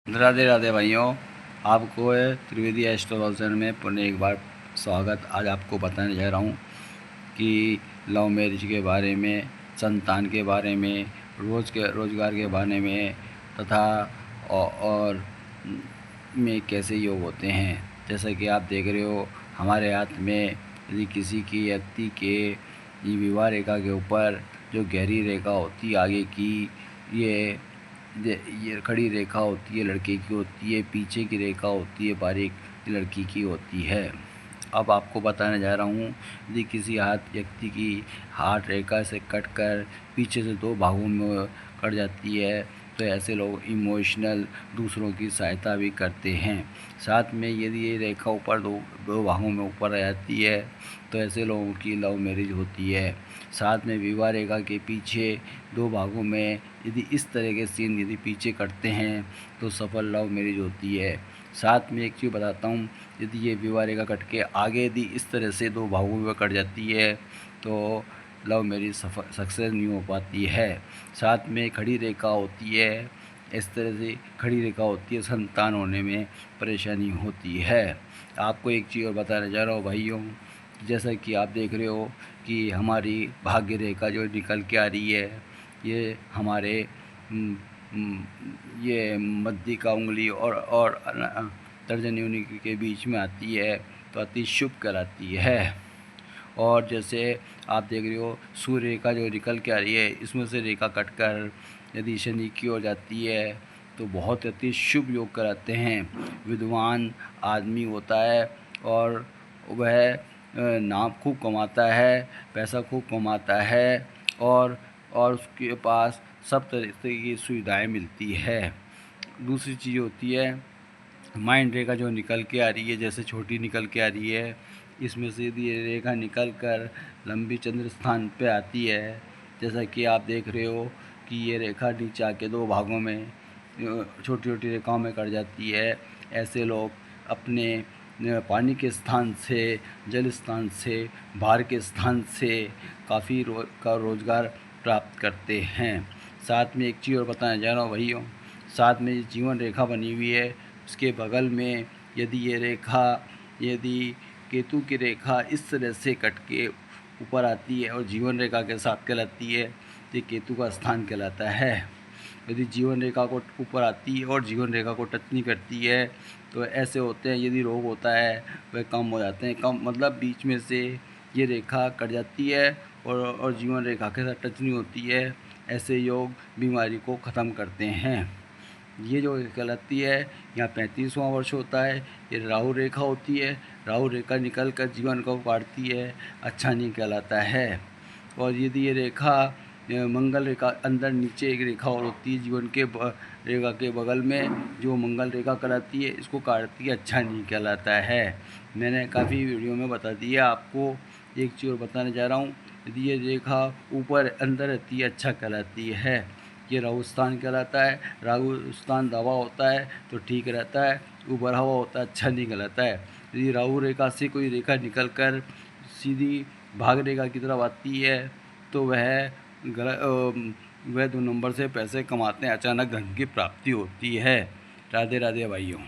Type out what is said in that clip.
राधे राधे भाइयों, आपको त्रिवेदी एस्ट्रोलॉजर में पुनः एक बार स्वागत। आज आपको बताने जा रहा हूँ कि लव मैरिज के बारे में, संतान के बारे में, रोज़गार के बारे में तथा और में कैसे योग होते हैं। जैसा कि आप देख रहे हो हमारे हाथ में, यदि किसी की व्यक्ति के विवाह रेखा के ऊपर जो गहरी रेखा होती है आगे की, ये खड़ी रेखा होती है लड़के की होती है, पीछे की रेखा होती है बारीक लड़की की होती है। अब आपको बताने जा रहा हूँ, यदि किसी व्यक्ति की हाथ रेखा से कटकर पीछे से दो भागों में कट जाती है तो ऐसे लोग इमोशनल दूसरों की सहायता भी करते हैं। साथ में यदि ये रेखा ऊपर दो भागों में ऊपर आ जाती है तो ऐसे लोगों की लव मैरिज होती है। साथ में विवाह रेखा के पीछे दो भागों में यदि इस तरह के सीन यदि पीछे कटते हैं तो सफल लव मैरिज होती है। साथ में एक चीज़ बताता हूँ, यदि ये विवाह रेखा कट के आगे यदि इस तरह से दो भागों में कट जाती है तो लव मैरिज सक्सेस नहीं हो पाती है। साथ में खड़ी रेखा होती है, इस तरह से खड़ी रेखा होती है, संतान होने में परेशानी होती है। आपको एक चीज़ और बताने जा रहा हूँ भाइयों, जैसा कि आप देख रहे हो कि हमारी भाग्य रेखा जो निकल के आ रही है, ये हमारे ये मध्य का उंगली और तर्जनी उंगली के बीच में आती है तो अति शुभ कहलाती है। और जैसे आप देख रहे हो सूर्य रेखा जो निकल के आ रही है, इसमें से रेखा कटकर यदि शनि की ओर जाती है तो बहुत अति शुभ योग कराते हैं। विद्वान आदमी होता है और वह नाम खूब कमाता है, पैसा खूब कमाता है और उसके पास सब तरह की सुविधाएं मिलती है। दूसरी चीज़ होती है माइंड रेखा जो निकल के आ रही है, जैसे छोटी निकल के आ रही है, इसमें से यदि ये रेखा निकल कर लंबी चंद्र स्थान पे आती है, जैसा कि आप देख रहे हो कि ये रेखा नीचे आके दो भागों में छोटी छोटी रेखाओं में कट जाती है। ऐसे लोग अपने पानी के स्थान से, जल स्थान से, बाहर के स्थान से काफ़ी रोज़गार प्राप्त करते हैं। साथ में एक चीज़ और बताना चाह रहा हूँ भाइयों, साथ में जीवन रेखा बनी हुई है, उसके बगल में यदि ये रेखा, यदि केतु की रेखा इस तरह से कट के ऊपर आती है और जीवन रेखा के साथ कहलाती है तो केतु का स्थान कहलाता है। यदि जीवन रेखा को ऊपर आती है और जीवन रेखा को टच नहीं करती है तो ऐसे होते हैं, यदि रोग होता है वह कम हो जाते हैं। कम मतलब बीच में से ये रेखा कट जाती है और जीवन रेखा के साथ टच नहीं होती है। ऐसे योग बीमारी को ख़त्म करते हैं। ये जो कहलाती है, यहाँ 35वां वर्ष होता है, ये राहु रेखा होती है। राहु रेखा निकल कर जीवन को काटती है, अच्छा नहीं कहलाता है। और यदि ये रेखा मंगल रेखा अंदर नीचे एक रेखा और होती है जीवन के रेखा के बगल में, जो मंगल रेखा कहलाती है, इसको काटती है, अच्छा नहीं कहलाता है। मैंने काफ़ी वीडियो में बता दिया आपको। एक चीज़ और बताने जा रहा हूँ, यदि ये रेखा ऊपर अंदर रहती है अच्छा कहलाती है, ये राहु स्थान कहलाता है। राहु स्थान दबा होता है तो ठीक रहता है, उभरा हुआ होता है अच्छा नहीं कहलाता है। यदि राहु रेखा से कोई रेखा निकल कर सीधी भाग रेखा की तरफ आती है तो वह 2 नंबर से पैसे कमाते हैं, अचानक धन की प्राप्ति होती है। राधे राधे भाइयों।